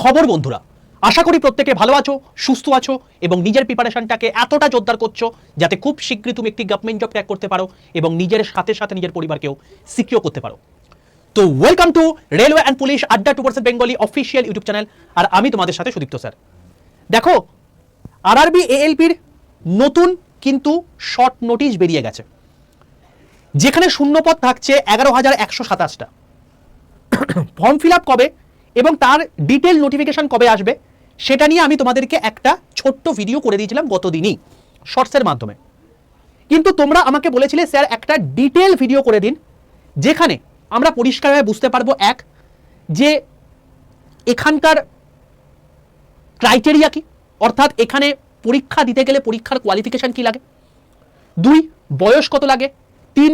খবর বন্ধুরা, আশা করি প্রত্যেকে ভালো আছো, সুস্থ আছো এবং নিজের প্রিপারেশনটাকে এতটা জোরদার করছো যাতে খুব শীঘ্রই তুমি একটি গভর্নমেন্ট জব ক্র্যাক করতে পারো এবং নিজের সাথে সাথে নিজের পরিবারকেও সিকিউর করতে পারো। তো welcome to railway and police আড্ডা 2% বেঙ্গলি অফিসিয়াল ইউটিউব চ্যানেল। আর আমি তোমাদের সাথে সুদীপ্ত স্যার। দেখো, আরআরবি এএলপির নতুন কিন্তু শর্ট নোটিশ বেরিয়ে গেছে, যেখানে শূন্যপদ থাকছে 11,127টা। ফর্ম ফিল আপ কবে এবং তার ডিটেল নোটিফিকেশন কবে আসবে সেটা নিয়ে আমি তোমাদেরকে একটা ছোট্ট ভিডিও করে দিয়েছিলাম গতদিনই শর্টসের মাধ্যমে। কিন্তু তোমরা আমাকে বলেছিলে স্যার একটা ডিটেল ভিডিও করে দিন, যেখানে আমরা পরিষ্কারভাবে বুঝতে পারবো এক, যে এখানকার ক্রাইটেরিয়া কি, অর্থাৎ এখানে পরীক্ষা দিতে গেলে পরীক্ষার কোয়ালিফিকেশন কি লাগে, দুই বয়স কত লাগে, তিন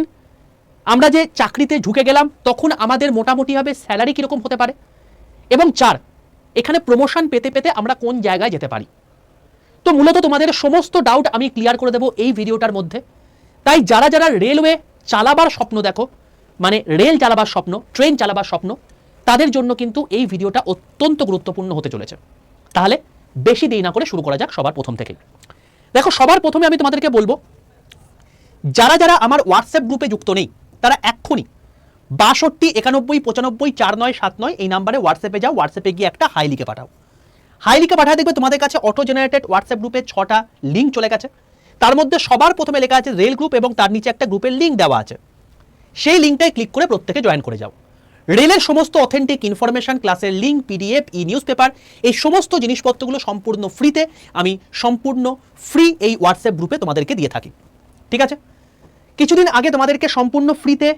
আমরা যে চাকরিতে ঢুকে গেলাম তখন আমাদের মোটামুটিভাবে স্যালারি কীরকম হতে পারে, এবং চার এখানে প্রমোশন পেতে পেতে আমরা কোন জায়গায় যেতে পারি। তো মূলত তোমাদের সমস্ত ডাউট আমি ক্লিয়ার করে দেবো এই ভিডিওটার মধ্যে। তাই যারা যারা রেলওয়ে চালাবার স্বপ্ন দেখো, মানে রেল চালাবার স্বপ্ন, ট্রেন চালাবার স্বপ্ন, তাদের জন্য কিন্তু এই ভিডিওটা অত্যন্ত গুরুত্বপূর্ণ হতে চলেছে। তাহলে বেশি দেরি না করে শুরু করা যাক সবার প্রথম থেকেই। দেখো, সবার প্রথমে আমি তোমাদেরকে বলবো, যারা যারা আমার হোয়াটসঅ্যাপ গ্রুপে যুক্ত নেই তারা এক্ষুনি 62 91 95 49 79 এই নাম্বারে হোয়াটসঅ্যাপে যাও। হোয়াটসঅ্যাপে গিয়ে একটা হাই লিখে পাঠাও। হাই লিখে পাঠায় দেখবে তোমাদের কাছে অটো জেনারেটেড হোয়াটসঅ্যাপ গ্রুপে 6টা লিঙ্ক চলে গেছে। তার মধ্যে সবার প্রথমে লেখা আছে রেল গ্রুপ এবং তার নিচে একটা গ্রুপের লিঙ্ক দেওয়া আছে। সেই লিঙ্কটায় ক্লিক করে প্রত্যেকে জয়েন করে যাও। রেলের সমস্ত অথেন্টিক ইনফরমেশন, ক্লাসের লিঙ্ক, পিডিএফ, ই নিউজ পেপার, এই সমস্ত জিনিসপত্রগুলো সম্পূর্ণ ফ্রিতে আমি সম্পূর্ণ ফ্রি এই হোয়াটসঅ্যাপ গ্রুপে তোমাদেরকে দিয়ে থাকি। ঠিক আছে? কিছুদিন আগে তোমাদেরকে সম্পূর্ণ ফ্রিতে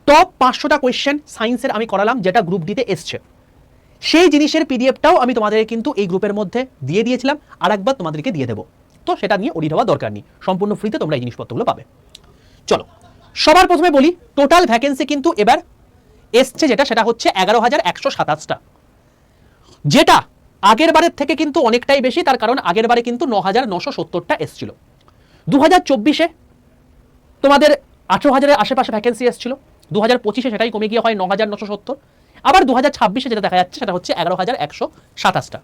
টপ 500টা কোয়েশ্চেন সায়েন্সের আমি করালাম, যেটা গ্রুপ ডিতে এসছে। সেই জিনিসের পিডিএফটাও আমি তোমাদের কিন্তু এই গ্রুপের মধ্যে দিয়ে দিয়েছিলাম, আর একবার তোমাদেরকে দিয়ে দেবো। তো সেটা নিয়ে ওরিট হওয়া দরকার নেই, সম্পূর্ণ ফ্রিতে তোমরা এই জিনিসপত্রগুলো পাবে। চলো, সবার প্রথমে বলি, টোটাল ভ্যাকেন্সি কিন্তু এবার এসছে যেটা, সেটা হচ্ছে 11,127টা, যেটা আগের বারের থেকে কিন্তু অনেকটাই বেশি। তার কারণ আগের বারে কিন্তু 9,970টা এসছিল। 2024-এ তোমাদের 18,000-এর আশেপাশে ভ্যাকেন্সি এসেছিল। 2025-এ সেটাই কমে গিয়ে হয় 9,970। আবার 2026-এ যেটা দেখা যাচ্ছে সেটা হচ্ছে 11,127টা।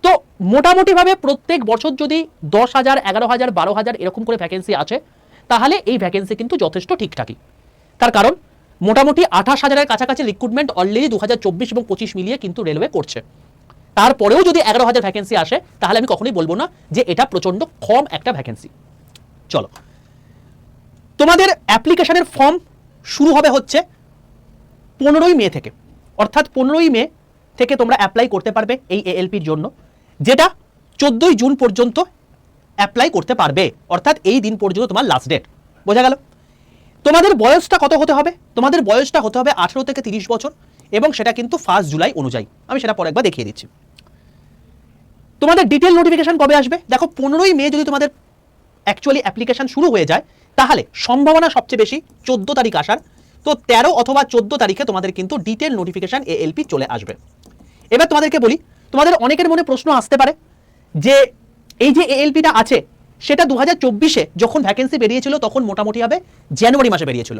তো মোটামুটিভাবে প্রত্যেক বছর যদি 10,000, 11,000, 12,000 এরকম করে ভ্যাকেন্সি আছে, তাহলে এই ভ্যাকেন্সি কিন্তু যথেষ্ট ঠিকঠাকই। তার কারণ মোটামুটি 28,000-এর কাছাকাছি রিক্রুটমেন্ট অলরেডি 2024 এবং 25 মিলিয়ে কিন্তু রেলওয়ে করছে। তারপরেও যদি 11,000 ভ্যাকেন্সি আসে, তাহলে আমি কখনোই বলবো না যে এটা প্রচণ্ড কম একটা ভ্যাকেন্সি। চলো, তোমাদের অ্যাপ্লিকেশনের ফর্ম শুরু হবে হচ্ছে 15ই মে থেকে, অর্থাৎ 15ই মে থেকে তোমরা অ্যাপ্লাই করতে পারবে এই এএলপির জন্য, যেটা 14ই জুন পর্যন্ত অ্যাপ্লাই করতে পারবে, অর্থাৎ এই দিন পর্যন্ত তোমার লাস্ট ডেট। বোঝা গেল? তোমাদের বয়সটা কত হতে হবে? তোমাদের বয়সটা হতে হবে 18 থেকে 30 বছর, এবং সেটা কিন্তু 1 জুলাই অনুযায়ী। আমি সেটা পরে একবার দেখিয়ে দিচ্ছি। তোমাদের ডিটেল নোটিফিকেশন কবে আসবে? দেখো, 15ই মে যদি তোমাদের অ্যাকচুয়ালি অ্যাপ্লিকেশন শুরু হয়ে যায়, তাহলে সম্ভাবনা সবচেয়ে বেশি 14 তারিখ আসার। তো 13 অথবা 14 তারিখে তোমাদের কিন্তু ডিটেল নোটিফিকেশন এএলপি চলে আসবে। এবার তোমাদেরকে বলি, তোমাদের অনেকের মনে প্রশ্ন আসতে পারে যে এই যে এএলপিটা আছে সেটা 2024-এ যখন ভ্যাকেন্সি বেরিয়েছিল তখন মোটামুটি হবে জানুয়ারি মাসে বেরিয়েছিল।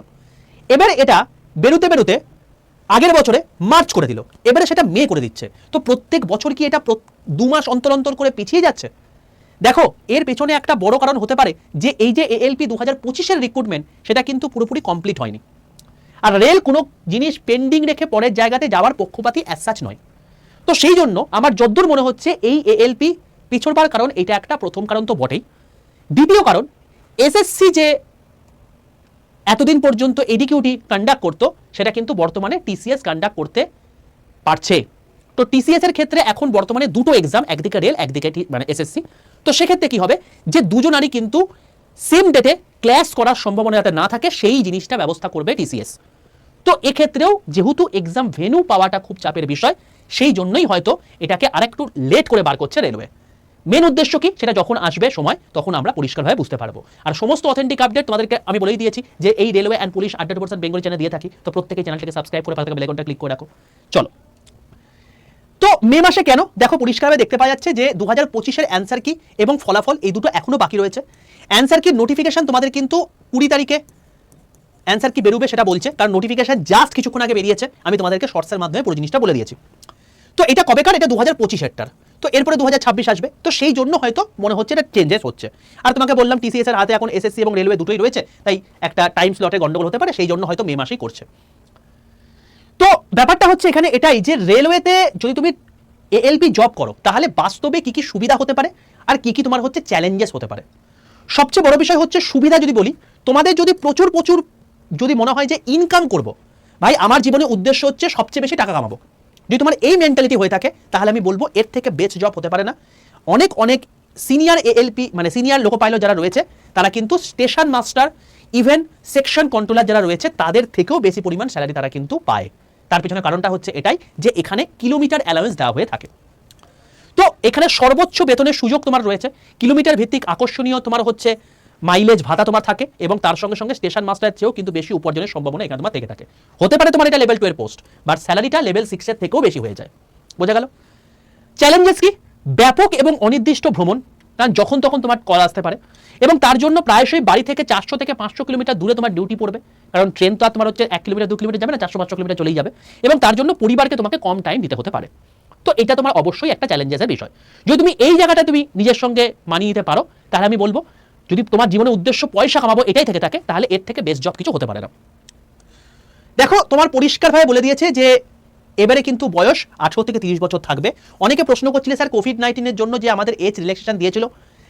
এবার এটা বেরোতে বেরোতে আগের বছরে মার্চ করে দিল, এবারে সেটা মে করে দিচ্ছে। তো প্রত্যেক বছর কি এটা 2 মাস অন্তর অন্তর করে পিছিয়ে যাচ্ছে? দেখো, এর পেছনে একটা বড় কারণ হতে পারে যে এই যে এএলপি 2025-এর রিক্রুটমেন্ট সেটা কিন্তু পুরোপুরি কমপ্লিট হয়নি। আর রেল কোনো জিনিস পেন্ডিং রেখে পরের জায়গাতে যাওয়ার পক্ষপাতী অ্যাজ সাচ নয়। তো সেই জন্য আমার যদ্দূর মনে হচ্ছে এই এএলপি পিছড়বার কারণ এটা একটা প্রথম কারণ তো বটেই। দ্বিতীয় কারণ, এসএসসি যে এতদিন পর্যন্ত এডিকিউটি কন্ডাক্ট করতো সেটা কিন্তু বর্তমানে টিসিএস কন্ডাক্ট করতে পারছে। তো টিসিএস এর ক্ষেত্রে এখন বর্তমানে দুটো এক্সাম, একদিকে রেল একদিকে মানে এসএসসি। তো সেক্ষেত্রে কি হবে যে দুজনারই কিন্তু সেম ডেটে ক্লাস করার সম্ভাবনা যাতে না থাকে সেই জিনিসটা ব্যবস্থা করবে টিসিএস। তো এক্ষেত্রেও যেহেতু এক্সাম ভেন্যু পাওয়াটা খুব চাপের বিষয়, সেই জন্যই হয়তো এটাকে আরেকটু লেট করে বার করছে রেলওয়ে। মেন উদ্দেশ্য কি সেটা যখন আসবে সময় তখন আমরা পরিষ্কারভাবে বুঝতে পারবো। আর সমস্ত অথেন্টিক আপডেট তোমাদেরকে আমি বলেই দিয়েছি যে এই রেলওয়ে অ্যান্ড পুলিশ আড্ডা 2% বেঙ্গলি চ্যানেল দিয়ে থাকি। তো প্রত্যেকে চ্যানেলটাকে সাবস্ক্রাইব করে পাশে থাকা বেল আইকনটা ক্লিক করে রাখো। চলো, তো মে মাসে কেন? দেখো, পরিষ্কারভাবে দেখতে পাওয়া যাচ্ছে যে 2025-এর অ্যান্সার কি এবং ফলাফল এই দুটো এখনো বাকি রয়েছে। অ্যান্সার কি নোটিফিকেশন তোমাদের কিন্তু 20 তারিখে অ্যান্সার কি বেরোবে সেটা বলছে, কারণ নোটিফিকেশন জাস্ট কিছুক্ষণ আগে বেরিয়েছে। আমি তোমাদেরকে শর্টসের মাধ্যমে পুরো জিনিসটা বলে দিয়েছি। তো এটা কবেকার? এটা 2025-এরটার। তো এরপরে 2026 আসবে, তো সেই জন্য হয়তো মনে হচ্ছে এটা চেঞ্জেস হচ্ছে। আর তোমাকে বললাম টিসিএস এর হাতে এখন এসএসসি এবং রেলওয়ে দুটোই রয়েছে, তাই একটা টাইম স্লটে গন্ডগোল হতে পারে, সেই জন্য হয়তো মে মাসেই করছে। তো ব্যাপারটা হচ্ছে এখানে এটাই যে রেলওয়েতে যদি তুমি এএলপি জব করো তাহলে বাস্তবে কি কি সুবিধা হতে পারে আর কি কি তোমার হচ্ছে চ্যালেঞ্জেস হতে পারে। সবচেয়ে বড় বিষয় হচ্ছে সুবিধা যদি বলি, তোমাদের যদি প্রচুর প্রচুর যদি মনে হয় যে ইনকাম করব, ভাই আমার জীবনের উদ্দেশ্য হচ্ছে সবচেয়ে বেশি টাকা কামাবো, যদি তোমার এই মেন্টালিটি হয়ে থাকে তাহলে আমি বলবো এর থেকে বেস্ট জব হতে পারে না। অনেক অনেক সিনিয়র এএলপি মানে সিনিয়র লোকো পাইলট যারা রয়েছে তারা কিন্তু station master even section controller যারা রয়েছে তাদের থেকেও বেশি পরিমাণ স্যালারি তারা কিন্তু পায়। তার পিছনে কারণটা হচ্ছে এটাই যে এখানে কিলোমিটার অ্যালাউন্স দেওয়া হয়ে থাকে। তো এখানে সর্বোচ্চ বেতনের সুযোগ তোমার রয়েছে, কিলোমিটার ভিত্তিক আকর্ষণীয় তোমার হচ্ছে মাইলেজ ভাতা তোমার থাকে, এবং তার সঙ্গে সঙ্গে স্টেশন মাস্টারের চেয়েও কিন্তু বেশি উপার্জনের সম্ভাবনা এখানে তোমার থেকে থাকে। হতে পারে তোমার এটা লেভেল 2 এর পোস্ট, বাট স্যালারিটা লেভেল 6 এর থেকেও বেশি হয়ে যায়। বোঝা গেল? চ্যালেঞ্জেস কি? ব্যাপক এবং অনির্দিষ্ট ভ্রমণ, কারণ যখন তখন তোমার কল আসতে পারে, এবং তার জন্য প্রায়শই বাড়ি থেকে 400 থেকে 500 কিলোমিটার দূরে তোমার ডিউটি পড়বে, কারণ ট্রেন তো আর তোমার হচ্ছে 1 কিলোমিটার 2 কিলোমিটার যাবে না, 400-500 কিলোমিটার চলেই যাবে, এবং তার জন্য পরিবারকে তোমাকে কম টাইম দিতে হতে পারে। তো এটা তোমার অবশ্যই একটা চ্যালেঞ্জেসের বিষয়। যদি তুমি এই জায়গাটা তুমি নিজের সঙ্গে মানিয়ে নিতে পারো তাহলে আমি বলবো যদি তোমার জীবনের উদ্দেশ্য পয়সা কামাবো এটাই থেকে থাকে তাহলে এর থেকে বেস্ট জব কিছু হতে পারে না। দেখো তোমার পরিষ্কারভাবে বলে দিয়েছে যে এবারে কিন্তু বয়স 18 থেকে 30 বছর থাকবে। অনেকে প্রশ্ন করছিলে স্যার কোভিড-19 এর জন্য যে আমাদের এজ রিল্যাক্সেশন দিয়েছিল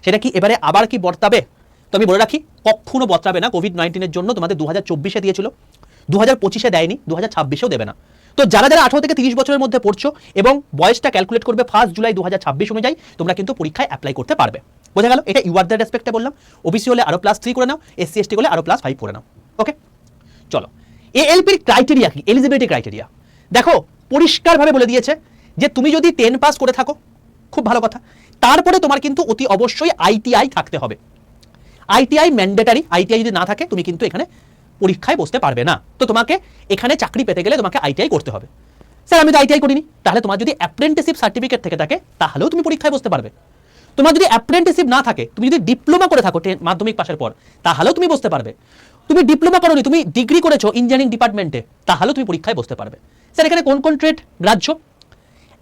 সেটা কি এবারে আবার কি বর্তাবে? তো আমি বলে রাখি কখনো বর্তাবে না। কোভিড-19 এর জন্য তোমাদের 2024-এ দিয়েছিল, 2025-এ দেয়নি, 2026-এও দেবে না। তো যারা যারা 18 থেকে 30 বছরের মধ্যে পড়ছো এবং বয়সটা ক্যালকুলেট করবে 1 জুলাই 2026 অনুযায়ী তোমরা কিন্তু পরীক্ষায় অ্যাপ্লাই করতে পারবে। বোঝা গেল? এটা ইউআর দ্য রেসপেক্টে বললাম। ওবিসি হলে আরো +3 করে নাও, এসসি এসটি হলে আরো +5 করে নাও। ওকে, চলো এএলপির ক্রাইটেরিয়া কি, এলিজিবিলিটি ক্রাইটেরিয়া দেখো পরিষ্কারভাবে বলে দিয়েছে যে তুমি যদি 10 পাস করে থাকো খুব ভালো কথা, তারপরে তোমার কিন্তু অতি অবশ্যই আইটিআই থাকতে হবে। আইটিআই ম্যান্ডেটারি, আইটিআই যদি না থাকে তুমি কিন্তু এখানে পরীক্ষায় বসতে পারবে না। তো তোমাকে এখানে চাকরি পেতে গেলে তোমাকে আইটিআই করতে হবে। স্যার আমি তো আইটিআই করিনি, তাহলে তোমার যদি অ্যাপ্রেন্টিসশিপ সার্টিফিকেট থেকে থাকে তাহলেও তুমি পরীক্ষায় বসতে পারবে। তোমার যদি অ্যাপ্রেন্টিসশিপ না থাকে, তুমি যদি ডিপ্লোমা করে থাকো মাধ্যমিক পাশের পর, তাহলেও তুমি বসতে পারবে। তুমি ডিপ্লোমা করোনি, তুমি ডিগ্রি করেছো ইঞ্জিনিয়ারিং ডিপার্টমেন্টে, তাহলেও তুমি পরীক্ষায় বসতে পারবে। স্যার এখানে কোন কোন ট্রেড গ্রাহ্য?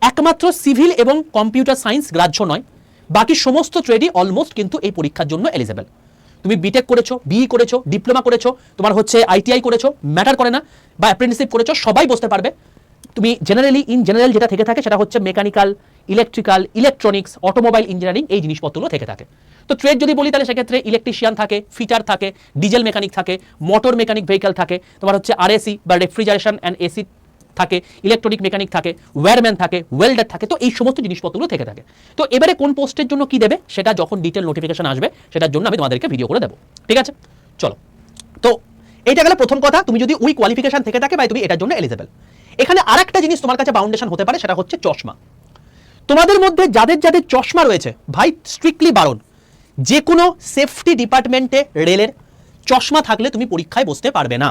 একমাত্র সিভিল এবং কম্পিউটার সায়েন্স গ্রাহ্য নয়, বাকি সমস্ত ট্রেডই অলমোস্ট কিন্তু এই পরীক্ষার জন্য এলিজেবল। তুমি বিটেক করেছো, বিই করেছো, ডিপ্লোমা করেছো, তোমার হচ্ছে আইটিআই করেছো, ম্যাটার করে না, বা অ্যাপ্রেন্টিসশিপ করেছো, সবাই বসতে পারবে। তুমি জেনারেলি ইন জেনারেল যেটা থেকে থাকে সেটা হচ্ছে mechanical, electrical, electronics, automobile engineering, এই জিনিসপত্রগুলো থেকে থাকে। তো ট্রেড যদি বলি তাহলে সেক্ষেত্রে ইলেকট্রিশিয়ান থাকে, ফিটার থাকে, ডিজেল মেকানিক থাকে, মোটর মেকানিক ভেহিকেল থাকে, তোমার হচ্ছে আরএসি বা রেফ্রিজারেশন অ্যান্ড এসি থাকে, ইলেকট্রনিক মেকানিক থাকে, ওয়্যারম্যান থাকে, ওয়েল্ডার থাকে। তো এই সমস্ত জিনিসপত্রগুলো থেকে থাকে। তো এবারে কোন পোস্টের জন্য কি দেবে সেটা যখন ডিটেল নোটিফিকেশন আসবে সেটার জন্য আমি তোমাদেরকে ভিডিও করে দেবো, ঠিক আছে? চলো, তো এইটা গেলে প্রথম কথা, তুমি যদি ওই কোয়ালিফিকেশন থেকে থাকে ভাই তুমি এটার জন্য এলিজেবল। এখানে আরেকটা জিনিস তোমার কাছে বাউন্ডেশন হতে পারে, সেটা হচ্ছে চশমা। তোমাদের মধ্যে যাদের যাদের চশমা রয়েছে ভাই স্ট্রিক্টলি বারণ, যে কোনো সেফটি ডিপার্টমেন্টে রেলের চশমা থাকলে তুমি পরীক্ষায় বসতে পারবে না।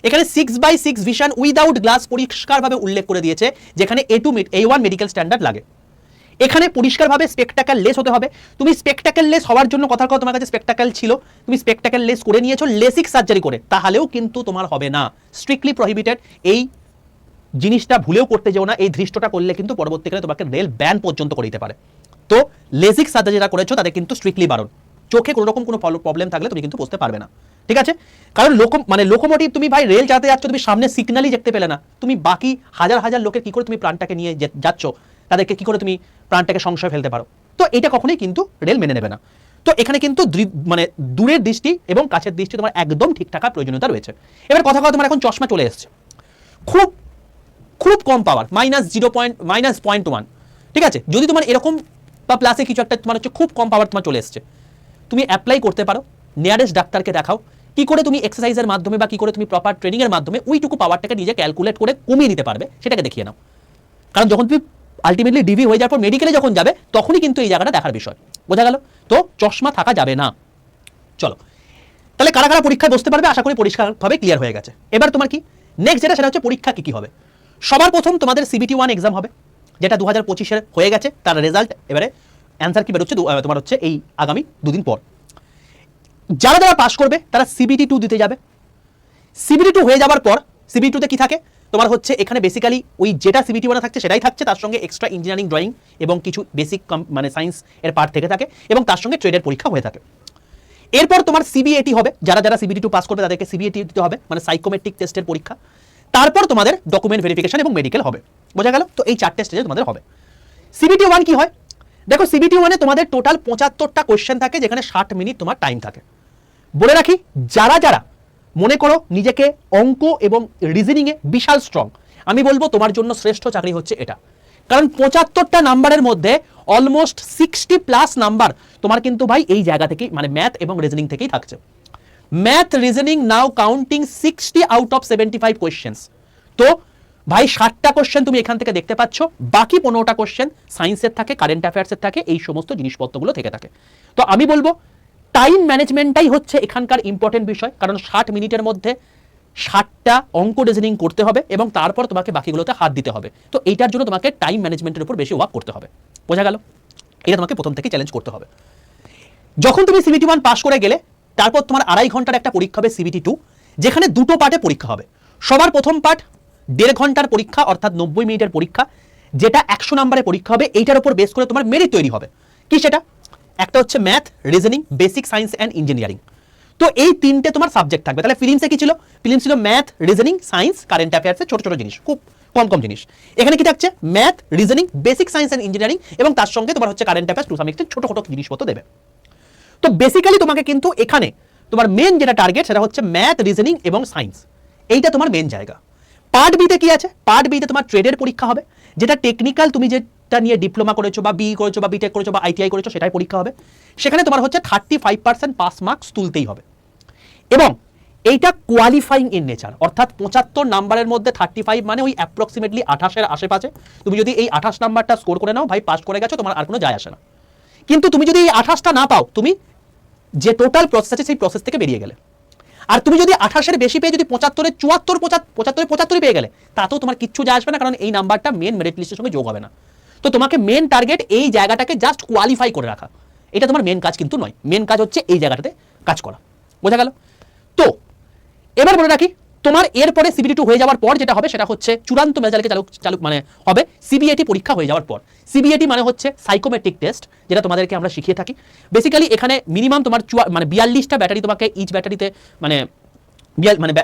এখানে 6/6 ভিশন উইদাউট গ্লাস পরিষ্কারভাবে উল্লেখ করে দিয়েছে, যেখানে A1 মেডিকেল স্ট্যান্ডার্ড লাগে। এখানে পরিষ্কারভাবে স্পেকটাকেল লেস হতে হবে। তুমি স্পেকটাকেল লেস হওয়ার জন্য কথা তোমার কাছে স্পেকটাকেল ছিল, তুমি স্পেকটাকেল লেস করে নিয়েছো লেসিক সার্জারি করে, তাহলেও কিন্তু তোমার হবে না, স্ট্রিক্টলি প্রহিবিটেড। এই জিনিসটা ভুলেও করতে যেও না, এই ধৃষ্টটা করলে কিন্তু পরবর্তীকালে তোমাকে রেল ব্যান পর্যন্ত করে দিতে পারে। তো লেসিক সার্জারি যারা করেছো তাদের কিন্তু স্ট্রিক্টলি বারণ, চোখে কোনো রকম কোনো প্রবলেম থাকলে তুমি কিন্তু বসতে পারবে না, ঠিক আছে? কারণ লোকোমোটিভ তুমি ভাই রেল চালাতে যাচ্ছ, তুমি সামনে সিগন্যালই দেখতে পেলে না, তুমি বাকি হাজার হাজার লোকের কি করে তুমি প্রাণটাকে নিয়ে যাচ্ছ, তাদেরকে কি করে তুমি প্রাণটাকে সংশয় ফেলতে পারো? তো এটা কখনোই কিন্তু রেল মেনে নেবে না। তো এখানে কিন্তু দূরের দৃষ্টি এবং কাছের দৃষ্টি তোমার একদম ঠিক থাকার প্রয়োজনীয়তা রয়েছে। এবার কথা তোমার এখন চশমা চলে এসছে, খুব খুব কম পাওয়ার, -0.1, ঠিক আছে? যদি তোমার এরকম বা প্লাসে কিছু একটা তোমার হচ্ছে খুব কম পাওয়ার তোমার চলে এসছে, তুমি অ্যাপ্লাই করতে পারো, নিয়ারেস্ট ডাক্তারকে দেখাও, কি করে তুমি এক্সারসাইজের মাধ্যমে বা কি করে তুমি প্রপার ট্রেনিংয়ের মাধ্যমে ওইটুকু পাওয়ারটাকে নিজে ক্যালকুলেট করে কমিয়ে নিতে পারবে সেটাকে দেখিয়ে নাও। কারণ যখন তুমি আলটিমেটলি ডিভি হয়ে যাওয়ার পর মেডিকেলে যখন যাবে তখনই কিন্তু এই জায়গাটা দেখার বিষয়। বোঝা গেল? তো চশমা থাকা যাবে না। চলো তাহলে কারা কারা পরীক্ষায় বসতে পারবে আশা করি পরিষ্কারভাবে ক্লিয়ার হয়ে গেছে। এবার তোমার কি নেক্সট যেটা সেটা হচ্ছে পরীক্ষা কি হবে। সবার প্রথম তোমাদের CBT-1 এক্সাম হবে, যেটা 2025-এর হয়ে গেছে, তার রেজাল্ট এবারে অ্যান্সার কি বেরোচ্ছে তোমার হচ্ছে এই আগামী 2 দিন পর। যারা যারা পাস করবে তারা CBT-2 দিতে যাবে। CBT-2 হয়ে যাওয়ার পর সিবিটি 2তে কি থাকে তোমার হচ্ছে এখানে বেসিক্যালি ওই যেটা সিবিটি 1 থাকছে সেটাই থাকছে, তার সঙ্গে এক্সট্রা ইঞ্জিনিয়ারিং ড্রয়িং এবং কিছু বেসিক মানে সায়েন্স এর পার্ট থেকে থাকে এবং তার সঙ্গে ট্রেডের পরীক্ষা হয়ে থাকে। এরপর তোমার সিবিএটি হবে, যারা যারা সিবিটি 2 পাস করবে তাদেরকে সিবিএটি দিতে হবে, মানে সাইকোমেট্রিক টেস্টের পরীক্ষা। তারপর তোমাদের ডকুমেন্ট ভেরিফিকেশন এবং মেডিকেল হবে, বোঝা গেল? তো এই 4টে স্টেজে তোমাদের হবে। সিবিটি 1 কি হয় দেখো, সিবিটি 1 এ তোমাদের টোটাল 75টা কোশ্চেন থাকে, যেখানে 60 মিনিট তোমার টাইম থাকে। বলে রাখি, যারা যারা মনে করো নিজেকে অঙ্ক এবং রিজনিংয়ে বিশাল স্ট্রং, আমি বলবো তোমার জন্য শ্রেষ্ঠ চাকরি হচ্ছে এটা। কারণ 75টা নাম্বারের মধ্যে অলমোস্ট 60+ নাম্বার তোমার কিন্তু ভাই এই জায়গা থেকেই, মানে ম্যাথ এবং রিজনিং থেকেই থাকছে। Math reasoning now counting 60 out of 75 questions. তো ভাই 60টা কোশ্চেন তুমি এখান থেকে দেখতে পাচ্ছ, বাকি 15টা কোশ্চেন সায়েন্সের থাকে, কারেন্ট অ্যাফেয়ার্সের থাকে, এই সমস্ত জিনিসপত্রগুলো থেকে থাকে। তো আমি বলবো টাইম ম্যানেজমেন্টটাই হচ্ছে এখানকার ইম্পর্টেন্ট বিষয়, কারণ 60 মিনিটের মধ্যে 60টা অঙ্ক রিজনিং করতে হবে এবং তারপর তোমাকে বাকিগুলোতে হাত দিতে হবে। তো এইটার জন্য তোমাকে টাইম ম্যানেজমেন্টের উপর বেশি ওয়ার্ক করতে হবে, বোঝা গেল? এটা তোমাকে প্রথম থেকে চ্যালেঞ্জ করতে হবে। যখন তুমি সিবিটি 1 পাস করে গেলে, তারপর তোমার 2.5 ঘন্টার একটা পরীক্ষা হবে সিবিটি 2, যেখানে দুটো পার্টে পরীক্ষা হবে। সবার প্রথম পার্ট 1.5 ঘন্টার পরীক্ষা, অর্থাৎ 90 মিনিটের পরীক্ষা, যেটা 100 নম্বরে পরীক্ষা হবে। এইটার উপর বেস করে তোমার মেরিট তৈরি হবে। কি সেটা? একটা হচ্ছে math, reasoning, basic science and engineering. তো এই 3টে তোমার সাবজেক্ট থাকবে। তাহলে ফিলিমসে কি ছিল? ফিলিমস ছিল ম্যাথ, রিজনিং, সায়েন্স, কারেন্ট অ্যাফেয়ার্সের ছোট ছোট জিনিস, খুব কম কম জিনিস। এখানে কি থাকছে? Math, reasoning, basic science and engineering এবং তার সঙ্গে তোমার হচ্ছে current affairs, to some extent ছোট ছোট জিনিসপত্র দেবে। তো বেসিক্যালি তোমাকে কিন্তু এখানে তোমার মেন যেটা টার্গেট সেটা হচ্ছে ম্যাথ, রিজনিং এবং সায়েন্স, এইটা তোমার মেন জায়গা। পার্ট বিতে কি আছে? পার্ট বিতে তোমার ট্রেডের পরীক্ষা হবে, যেটা টেকনিক্যাল, তুমি যেটা নিয়ে ডিপ্লোমা করেছো বা বি করেছো বা বিটেক করেছো বা আইটিআই করেছো সেটাই পরীক্ষা হবে। সেখানে তোমার হচ্ছে 35% পাস মার্কস তুলতেই হবে এবং এইটা কোয়ালিফাইং ইন নেচার, অর্থাৎ 75 নাম্বারের মধ্যে 35 মানে ওই অ্যাপ্রক্সিমেটলি 28-এর আশেপাশে। তুমি যদি এই 28 নাম্বারটা স্কোর করে নাও, ভাই পাস করে গেছো, তোমার আর কোনো যায় আসে না। কিন্তু তুমি যদি এই 28টা না পাও, তুমি যে টোটাল প্রসেস আছে সেই প্রসেস থেকে বেরিয়ে গেলে। আর তুমি যদি 28-এর বেশি পেয়ে যদি 75-এ 74 পেয়ে গেলে, তাতেও তোমার কিচ্ছু যায় আসবে না, কারণ এই নাম্বারটা মেন মেরিট লিস্টের সঙ্গে যোগ হবে না। তো তোমাকে মেন টার্গেট এই জায়গাটাকে জাস্ট কোয়ালিফাই করে রাখা, এটা তোমার মেন কাজ কিন্তু নয়। মেন কাজ হচ্ছে এই জায়গাটাতে কাজ করা, বোঝা গেল? তো এবার বলে রাখি, তোমার এরপরে সিবিটি 2 হয়ে যাওয়ার পর যেটা হবে সেটা হচ্ছে চূড়ান্ত মেজালকে চালু মানে হবে সিবিএটি পরীক্ষা হয়ে যাওয়ার পর। সিবিএটি মানে হচ্ছে সাইকোমেট্রিক টেস্ট, যেটা তোমাদেরকে আমরা শিখিয়ে থাকি। বেসিক্যালি এখানে মিনিমাম তোমার মানে 42টা ব্যাটারি তোমাকে ইচ ব্যাটারিতে মানে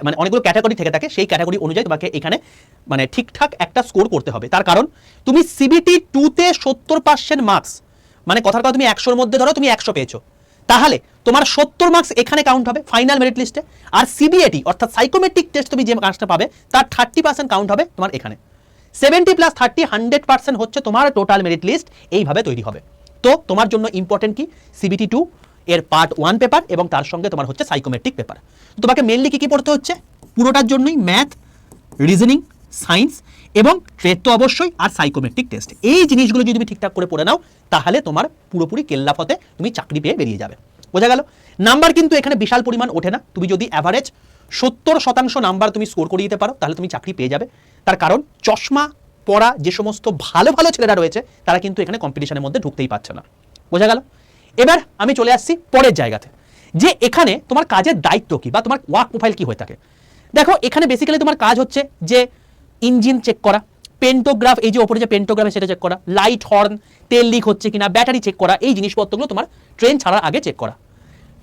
মানে অনেকগুলো ক্যাটাগরি থেকে থাকে, সেই ক্যাটাগরি অনুযায়ী তোমাকে এখানে মানে ঠিকঠাক একটা স্কোর করতে হবে। তার কারণ তুমি সিবিটি 2তে 70% মার্কস, মানে কথার কথা তুমি 100-এর মধ্যে ধরো তুমি 100 পেয়েছো, তাহলে তোমার 70 মার্কস এখানে কাউন্ট হবে ফাইনাল মেরিট লিস্টে। আর সিবিএটি অর্থাৎ সাইকোমেট্রিক টেস্ট তুমি যে মার্কসটা পাবে তার 30% কাউন্ট হবে তোমার এখানে। 70 + 30 100% হচ্ছে তোমার টোটাল মেরিট লিস্ট, এইভাবে তৈরি হবে। তো তোমার জন্য ইম্পর্টেন্ট কি? সিবিটি 2 এর পার্ট 1 পেপার এবং তার সঙ্গে তোমার হচ্ছে সাইকোমেট্রিক পেপার। তোমাকে মেনলি কি পড়তে হচ্ছে? পুরোটার জন্যই ম্যাথ, রিজনিং, সায়েন্স এবং ট্রেড তো অবশ্যই, আর সাইকোমেট্রিক টেস্ট। এই জিনিসগুলো যদি তুমি ঠিকঠাক করে পড়ে নাও, তাহলে তোমার পুরোপুরি কেল্লাফতে তুমি চাকরি পেয়ে বেরিয়ে যাবে, বোঝা গেল? নাম্বার কিন্তু এখানে বিশাল পরিমাণ ওঠে না। তুমি যদি অ্যাভারেজ 70% নাম্বার তুমি স্কোর করে দিতে পারো, তাহলে তুমি চাকরি পেয়ে যাবে। তার কারণ চশমা পড়া যে সমস্ত ভালো ভালো ছেলেরা রয়েছে, তারা কিন্তু এখানে কম্পিটিশনের মধ্যে ঢুকতেই পারছে না, বোঝা গেল? এবার আমি চলে আসছি পরের জায়গাতে, যে এখানে তোমার কাজের দায়িত্ব কি বা তোমার ওয়ার্ক প্রোফাইল কি হয়ে থাকে। দেখো এখানে বেসিক্যালি তোমার কাজ হচ্ছে যে ইঞ্জিন চেক করা, পেন্টোগ্রাফ, এই যে ওপরে যে পেন্টোগ্রাফ সেটা চেক করা, লাইট হর্ন, তেল লিক হচ্ছে কিনা, ব্যাটারি চেক করা, এই জিনিসপত্রগুলো তোমার ট্রেন ছাড়ার আগে চেক করা।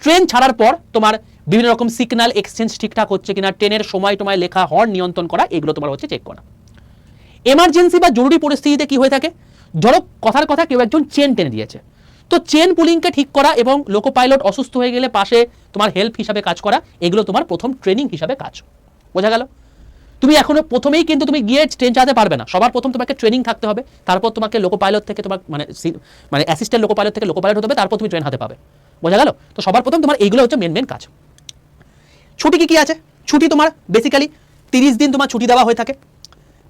ট্রেন ছাড়ার পর তোমার বিভিন্ন রকম সিগন্যাল এক্সচেঞ্জ ঠিকঠাক হচ্ছে কিনা, ট্রেনের সময় টময় লেখা, হর্ন নিয়ন্ত্রণ করা, এগুলো তোমার হচ্ছে চেক করা। এমার্জেন্সি বা জরুরি পরিস্থিতিতে কি হয়ে থাকে, ধরো কথার কথা কেউ একজন চেন টেনে দিয়েছে, তো চেন পুলিংকে ঠিক করা এবং লোকো পাইলট অসুস্থ হয়ে গেলে পাশে তোমার হেল্প হিসাবে কাজ করা, এগুলো তোমার প্রথম ট্রেনিং হিসাবে কাজ, বোঝা গেল? তুমি এখনো প্রথমেই কিন্তু তুমি গিয়ে ট্রেন চালাতে পারবে না, সবার প্রথম তোমাকে ট্রেনিং থাকতে হবে, তারপর তোমাকে লোকো পাইলট থেকে তোমার মানে অ্যাসিস্ট্যান্ট লোকো পাইলট থেকে লোকো পাইলট হতে হবে, তারপর তুমি ট্রেন হাতে পাবে, বোঝা গেল? তো সবার প্রথম তোমার এইগুলো হচ্ছে মেন কাজ। ছুটি কি আছে? ছুটি তোমার বেসিক্যালি 30 দিন তোমার ছুটি দেওয়া হয়ে থাকে,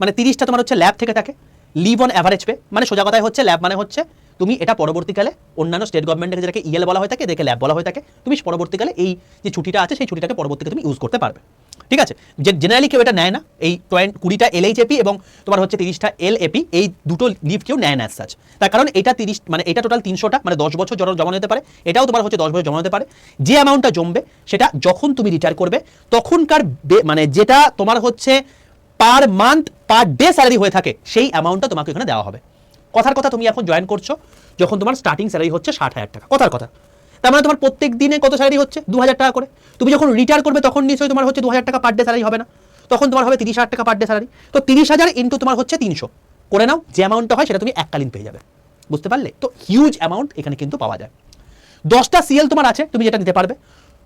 মানে 30টা তোমার হচ্ছে ল্যাব থেকে থাকে। লিভ অন অ্যাভারেজ পে, মানে সোজা কথায় হচ্ছে ল্যাব মানে হচ্ছে তুমি এটা পরবর্তীকালে অন্যান্য স্টেট গভর্নমেন্টের যেটাকে ইএল বলা হয়ে থাকে, এদেরকে ল্যাব বলা হয়ে থাকে, তুমি পরবর্তীকালে এই যে ছুটিটা আছে সেই ছুটিটাকে পরবর্তীকালে তুমি ইউজ করতে পারবে। ঠিক আছে, যে জেনারেলি কেউ এটা নেয় না, এই 20টা LHAP এবং তোমার হচ্ছে 30টা LAP, এই দুটো লিভ কেউ নেয় না অ্যাজ সাচ। তার কারণ এটা 30 মানে এটা টোটাল 300টা, মানে 10 বছর জমা নিতে পারে, এটাও তোমার হচ্ছে 10 বছর জমা নিতে পারে। যে অ্যামাউন্টটা জমবে সেটা যখন তুমি রিটায়ার করবে তখনকার মানে যেটা তোমার হচ্ছে per month per day salary হয়ে থাকে সেই অ্যামাউন্টটা তোমাকে এখানে দেওয়া হবে। কথার কথা তুমি এখন জয়েন করছো যখন তোমার স্টার্টিং স্যালারি হচ্ছে 60,000 টাকা, কথার কথা, তার মানে তোমার প্রত্যেক দিনে কত স্যালারি হচ্ছে 2,000 টাকা করে। তুমি যখন রিটায়ার করবে তখন নিশ্চয়ই তোমার হচ্ছে 2,000 টাকা পার ডে স্যালারি হবে না, তখন তোমার হবে 30,000 টাকা পার ডে স্যালারি। তো 30,000 ইন্টু তোমার হচ্ছে 300 করে নাও, যে অ্যামাউন্টটা হয় সেটা তুমি এককালীন পেয়ে যাবে। বুঝতে পারলে? তো হিউজ অ্যামাউন্ট এখানে কিন্তু পাওয়া যায়। 10টা CL তোমার আছে, তুমি যেটা নিতে পারবে।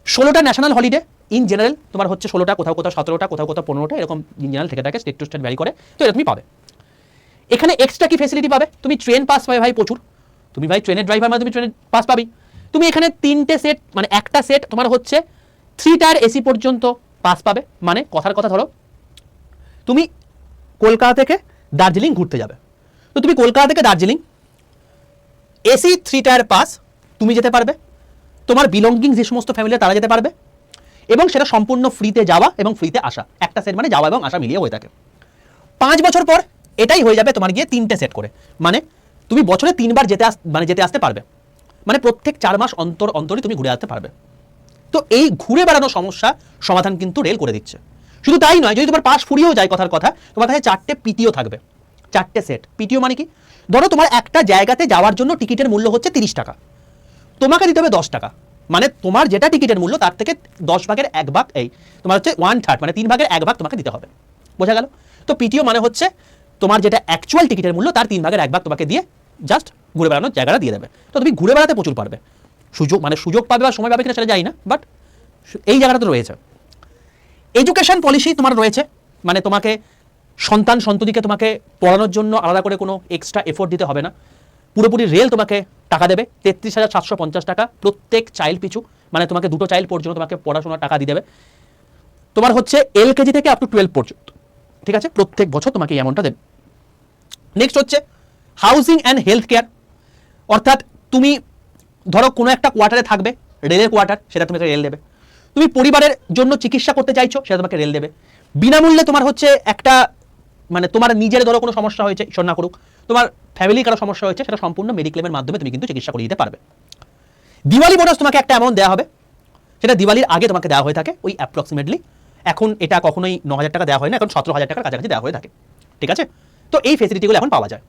16টা ন্যাশনাল হলিডে ইন জেনারেল তোমার হচ্ছে 16টা, কোথাও কোথাও 17টা, কোথাও কোথাও 15টা, এরকম ইন জেনারেল থেকে থাকে, স্টেট টু স্টেট ভ্যারি করে, তো এটা তুমি পাবে। এখানে এক্সট্রা কি ফেসিলিটি পাবে? তুমি ট্রেন পাস পাবে ভাই প্রচুর, তুমি ভাই ট্রেনের ড্রাইভার মানে তুমি ট্রেনের পাস পাবি। তুমি এখানে 3টে সেট, মানে একটা সেট তোমার হচ্ছে 3 টায়ার AC পর্যন্ত পাস পাবে। মানে কথার কথা ধরো তুমি কলকাতা থেকে দার্জিলিং ঘুরতে যাবে, তো তুমি কলকাতা থেকে দার্জিলিং AC 3 টায়ার পাস তুমি যেতে পারবে, তোমার বিলঙ্গিং যে সমস্ত ফ্যামিলি তারা যেতে পারবে, এবং সেটা সম্পূর্ণ ফ্রিতে যাওয়া এবং ফ্রিতে আসা। একটা সেট মানে যাওয়া এবং আসা মিলিয়ে হয়ে থাকে। 5 বছর পর এটাই হয়ে যাবে তোমার গিয়ে 3টে সেট করে, মানে তুমি বছরে 3বার যেতে আসতে পারবে, মানে প্রত্যেক 4 মাস অন্তর অন্তরই তুমি ঘুরে আসতে পারবে। তো এই ঘুরে বেড়ানো সমস্যা সমাধান কিন্তু রেল করে দিচ্ছে। শুধু তাই নয়, যদি তোমার পাস ফুরিয়েও যায়, কথার কথা, তোমার কাছে 4টে PTO থাকবে, 4টে সেট। PTO মানে কি? ধরো তোমার একটা জায়গাতে যাওয়ার জন্য টিকিটের মূল্য হচ্ছে 30 টাকা, তোমাকে দিতে হবে 10 টাকা, মানে তোমার যেটা টিকিটের মূল্য তার থেকে 10 ভাগের 1 ভাগ, এই তোমার হচ্ছে 1/3, মানে 3 ভাগের 1 ভাগ তোমাকে দিতে হবে। বোঝা গেল? তো PTO মানে হচ্ছে তোমার যেটা অ্যাকচুয়াল টিকিটের মূল্য তার 3 ভাগের 1 ভাগ তোমাকে দিয়ে জাস্ট ঘুরে বেড়ানোর জায়গাটা দিয়ে দেবে। তো তুমি ঘুরে বেড়াতে প্রচুর পারবে। সুযোগ পাবে বা সময় পাবে কিনা সেটা জানি না, বাট এই জায়গাটা তো রয়েছে। এডুকেশন পলিসি তোমার রয়েছে, মানে তোমাকে সন্তান সন্ততিকে তোমাকে পড়ানোর জন্য আলাদা করে কোনো এক্সট্রা এফোর্ট দিতে হবে না, পুরোপুরি রেল তোমাকে টাকা দেবে 33,750 টাকা প্রত্যেক চাইল্ড পিছু, মানে তোমাকে 2টো চাইল্ড পর্যন্ত তোমাকে পড়াশোনার টাকা দিয়ে দেবে। তোমার হচ্ছে LKG থেকে আপ টু 12 পর্যন্ত, ঠিক আছে, প্রত্যেক বছর তোমাকে এই অ্যামাউন্টটা দেবে। নেক্সট হচ্ছে হাউজিং অ্যান্ড হেলথ কেয়ার, অর্থাৎ তুমি ধরো কোনো একটা কোয়ার্টারে থাকবে, রেলের কোয়ার্টার, সেটা তোমাকে রেল দেবে। তুমি পরিবারের জন্য চিকিৎসা করতে চাইছো, সেটা তোমাকে রেল দেবে বিনামূল্যে। তোমার হচ্ছে একটা মানে তোমার নিজের ধরো কোনো সমস্যা হয়েছে, ঈশ্বর না করুক, তোমার ফ্যামিলির কারো সমস্যা হয়েছে, সেটা সম্পূর্ণ মেডিক্লেমের মাধ্যমে তুমি কিন্তু চিকিৎসা করিয়ে দিতে পারবে। দিওয়ালি বোনাস তোমাকে একটা অ্যামাউন্ট দেওয়া হবে, সেটা দিওয়ালির আগে তোমাকে দেওয়া হয়ে থাকে ওই অ্যাপ্রক্সিমেটলি, এখন এটা কখনোই 9,000 টাকা দেওয়া হয় না, এখন 17,000 টাকার কাছাকাছি দেওয়া হয়ে থাকে, ঠিক আছে। তো এই ফেসিলিটিগুলো এখন পাওয়া যায়।